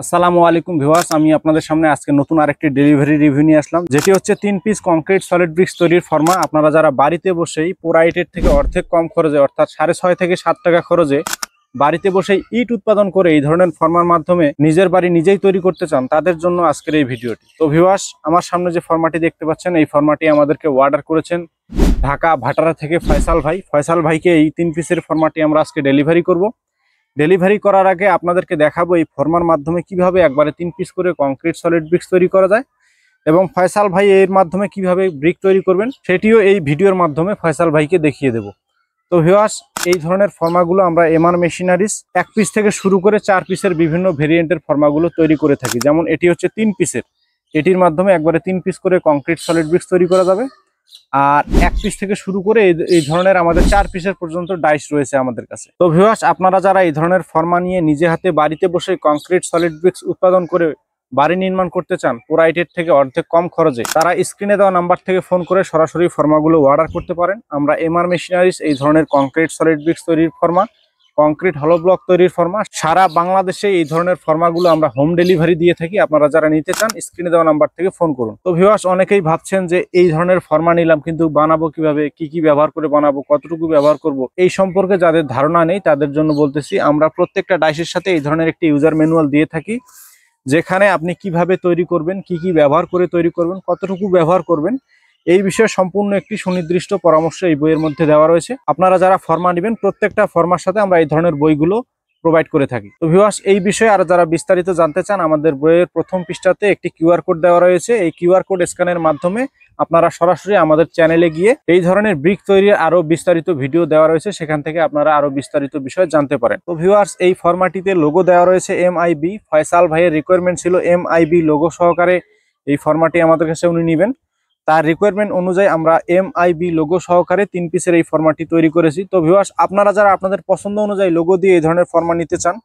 আসসালামু আলাইকুম ভিউয়ার্স, আমি আপনাদের সামনে আজকে নতুন আরেকটি ডেলিভারি রিভিউ নিয়ে আসলাম, যেটি হচ্ছে 3 পিস কংক্রিট সলিড ব্রিক্স তৈরির ফর্মা। আপনারা যারা বাড়িতে বসেই পোরাইটের থেকে অর্ধেক কম খরচে অর্থাৎ 6.5 থেকে 7 টাকা খরচে বাড়িতে বসেই ইট উৎপাদন করে এই ধরনের ফর্মার মাধ্যমে নিজের বাড়ি নিজেই তৈরি করতে চান, তাদের জন্য আজকের এই ভিডিওটি। তো ভিউয়ার্স, আমার সামনে যে ফর্মাটি দেখতে পাচ্ছেন, এই ফর্মাটি আমাদেরকে অর্ডার করেছেন ঢাকা ভাটারা থেকে ফয়সাল ভাইকে এই 3 পিসের ফর্মাটি আমরা আজকে ডেলিভারি করব। ডেলিভারি করার আগে আপনাদেরকে দেখাবো এই ফর্মার মাধ্যমে কিভাবে একবারে 3 পিস করে কংক্রিট সলিড ব্রিক্স তৈরি করা যায়, এবং ফয়সাল ভাই এর মাধ্যমে কিভাবে ব্রিক তৈরি করবেন সেটিও এই ভিডিওর মাধ্যমে ফয়সাল ভাইকে দেখিয়ে দেব। তো ভিউয়ার্স, এই ধরনের ফর্মাগুলো আমরা এমআর মেশিনারিজ 1 পিস থেকে শুরু করে 4 পিসের বিভিন্ন ভেরিয়েন্টের ফর্মাগুলো তৈরি করে থাকি। যেমন এটি হচ্ছে 3 পিসের, এটির মাধ্যমে একবারে 3 পিস করে কংক্রিট সলিড ব্রিক্স তৈরি করা যাবে। আর 1 পিস থেকে শুরু করে এই ধরনের আমাদের 4 পিসের পর্যন্ত ডাইস রয়েছে আমাদের কাছে। তো ভিউয়ার্স, আপনারা যারা এই ধরনের ফর্মা নিয়ে নিজে হাতে বাড়িতে বসে কংক্রিট সলিড ব্রিক্স উৎপাদন করে বাড়ি নির্মাণ করতে চান পোরাইটের থেকে অর্ধেক কম খরচে, তারা স্ক্রিনে দেওয়া নাম্বার থেকে ফোন করে সরাসরি ফর্মাগুলো অর্ডার করতে পারেন। আমরা এমআর মেশিনারিজ এই ধরনের কংক্রিট সলিড ব্রিক্স তৈরির ফর্মা, কংক্রিট হলো ব্লক তৈরির ফর্মা, সারা বাংলাদেশে এই ধরনের ফর্মাগুলো আমরা হোম ডেলিভারি দিয়ে থাকি। আপনারা যারা নিতে চান স্ক্রিনে দেওয়া নাম্বার থেকে ফোন করুন। তো ভিউয়ার্স, অনেকেই ভাবছেন যে এই ধরনের ফর্মা নিলাম, কিন্তু বানাবো কিভাবে, কি ব্যবহার করে বানাবো, কতটুকু ব্যবহার করব, এই সম্পর্কে যাদের ধারণা নেই তাদের জন্য বলতেছি, আমরা প্রত্যেকটা ডাইসের সাথে এই ধরনের একটি ইউজার ম্যানুয়াল দিয়ে থাকি, যেখানে আপনি কিভাবে তৈরি করবেন, কি ব্যবহার করে তৈরি করবেন, কতটুকু ব্যবহার করবেন, এই বিষয়ে সম্পূর্ণ একটি সুনির্দিষ্ট পরামর্শ এই বইয়ের মধ্যে দেওয়া রয়েছে। আপনারা যারা ফর্মা নেবেন প্রত্যেকটা ফর্মার সাথে আমরা এই ধরনের বইগুলো প্রোভাইড করে থাকি। তো ভিউয়ার্স, এই বিষয়ে আর যারা বিস্তারিত জানতে চান, আমাদের বইয়ের প্রথম পৃষ্ঠাতে একটি কিউআর কোড দেওয়া রয়েছে। এই কিউআর কোড স্ক্যানের মাধ্যমে আপনারা সরাসরি আমাদের চ্যানেলে গিয়ে এই ধরনের ব্রিক তৈরির আরো বিস্তারিত ভিডিও দেওয়া রয়েছে, সেখান থেকে আপনারা আরো বিস্তারিত বিষয় জানতে পারেন। তো ভিউয়ার্স, এই ফরম্যাটটিতে লোগো দেওয়া রয়েছে MIB। ফয়সাল ভাইয়ের রিকোয়ারমেন্ট ছিল MIB লোগো সহকারে এই ফরম্যাটটি আমাদের কাছে উনি নেবেন। তার রিকোয়ারমেন্ট অনুযায়ী আমরা MIB লোগো সহকারে 3 পিসের এই ফরম্যাটটি তৈরি করেছি। তো ভিউয়ার্স, আপনারা যারা আপনাদের পছন্দ অনুযায়ী লোগো দিয়ে এই ধরনের ফরম্যাট নিতে চান,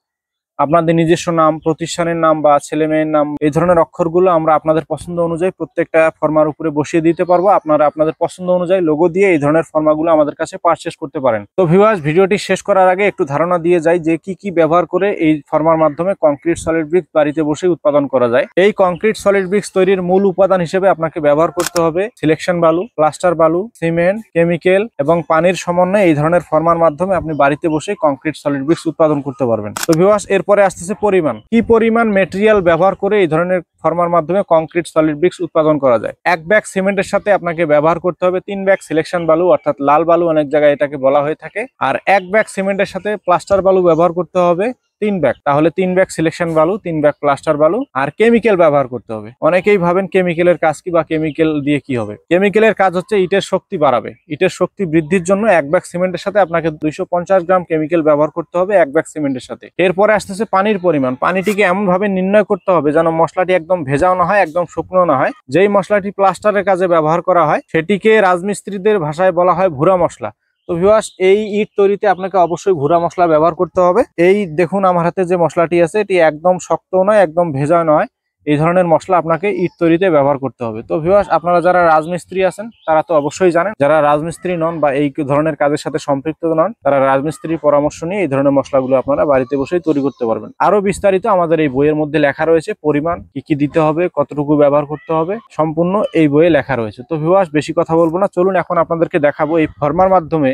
আপনাদের নিজস্ব নাম, প্রতিষ্ঠানের নাম বা ছেলে মেয়ের নাম, এই ধরনের অক্ষরগুলো আমরা আপনাদের পছন্দ অনুযায়ী প্রত্যেকটা ফর্মার উপরে বসিয়ে দিতে পারবো। আপনারা আপনাদের পছন্দ অনুযায়ী লোগো দিয়ে এই ধরনের ফর্মাগুলো আমাদের কাছে পারচেজ করতে পারেন। তো ভিউয়ার্স, ভিডিওটি শেষ করার আগে একটু ধারণা দিয়ে যাই যে কি ব্যবহার করে এই ফর্মার মাধ্যমে কংক্রিট সলিড ব্রিক্স বাড়িতে বসে উৎপাদন করা যায়। এই কংক্রিট সলিড ব্রিক্স তৈরির মূল উপাদান হিসেবে আপনাকে ব্যবহার করতে হবে সিলেকশন বালু, প্লাস্টার বালু, সিমেন্ট, কেমিক্যাল এবং পানির সমন্বয়ে এই ধরনের ফর্মার মাধ্যমে আপনি বাড়িতে বসে কংক্রিট সলিড ব্রিক্স উৎপাদন করতে পারবেন। তো ভিউয়ার্স, পরে আসতেছে পরিমাণ। কি পরিমাণ মেটেরিয়াল ব্যবহার করে এই ধরনের ফর্মার মাধ্যমে কংক্রিট সলিড ব্রিক্স উৎপাদন করা যায়। 1 ব্যাগ সিমেন্টের সাথে আপনাকে ব্যবহার করতে হবে 3 ব্যাগ সিলেকশন বালু, অর্থাৎ লাল বালু অনেক জায়গায় এটাকে বলা হয়ে থাকে। আর 1 ব্যাগ সিমেন্টের সাথে প্লাস্টার বালু ব্যবহার করতে হবে 3 ব্যাগ। তাহলে 3 ব্যাগ সিলেকশন বালু, 3 ব্যাগ প্লাস্টার বালু। আর কেমিক্যাল ব্যবহার করতে হবে। অনেকেই ভাবেন কেমিক্যালের কাজ কি বা কেমিক্যাল দিয়ে কি হবে। কেমিক্যালের কাজ হচ্ছে ইটের শক্তি বাড়াবে। ইটের শক্তি বৃদ্ধির জন্য 1 ব্যাগ সিমেন্টের সাথে আপনাকে 250 গ্রাম কেমিক্যাল ব্যবহার করতে হবে 1 ব্যাগ সিমেন্টের সাথে। এরপরে আসতেছে পানির পরিমাণ। পানিটিকে এমন ভাবে নির্ণয় করতে হবে যেন মশলাটি একদম ভেজাও না হয়, একদম শুকনো না হয়। যেই মশলাটি প্লাস্টারের কাজে ব্যবহার করা হয় সেটিকে রাজমিস্ত্রিদের ভাষায় বলা হয় ভুরা মশলা। তো ভিউয়ার্স, এই ইট তৈরিতে আপনাকে অবশ্যই ভুরা মশলা ব্যবহার করতে হবে। এই দেখুন আমার হাতে যে মশলাটি আছে, এটি একদম শক্ত নয়, একদম ভেজা নয়। এই ধরনের মশলা আপনাকে ইট তৈরিতে ব্যবহার করতে হবে। তো ভিউয়ার্স, আপনারা যারা রাজমিস্ত্রি আছেন তারা তো অবশ্যই জানেন। যারা রাজমিস্ত্রি নন বা এই ধরনের কাজের সাথে সম্পৃক্ত নন, তারা রাজমিস্ত্রির পরামর্শ নিয়ে এই ধরনের মশলাগুলো আপনারা বাড়িতে বসেই তৈরি করতে পারবেন। আরো বিস্তারিত আমাদের এই বইয়ের মধ্যে লেখা রয়েছে, পরিমাণ কি দিতে হবে, কতটুকু ব্যবহার করতে হবে, সম্পূর্ণ এই বইয়ে লেখা রয়েছে। তো ভিউয়ার্স, বেশি কথা বলবো না, চলুন এখন আপনাদেরকে দেখাবো এই ফর্মার মাধ্যমে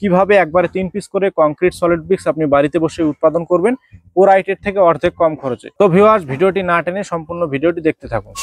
কিভাবে একবারে 3 পিস করে কংক্রিট সলিড ব্রিক্স আপনি বাড়িতে বসে উৎপাদন করবেন পোরাইটের থেকে অর্ধেক কম খরচে। তো ভিউয়ার্স, ভিডিওটি না টেনে সম্পূর্ণ ভিডিওটি দেখতে থাকুন।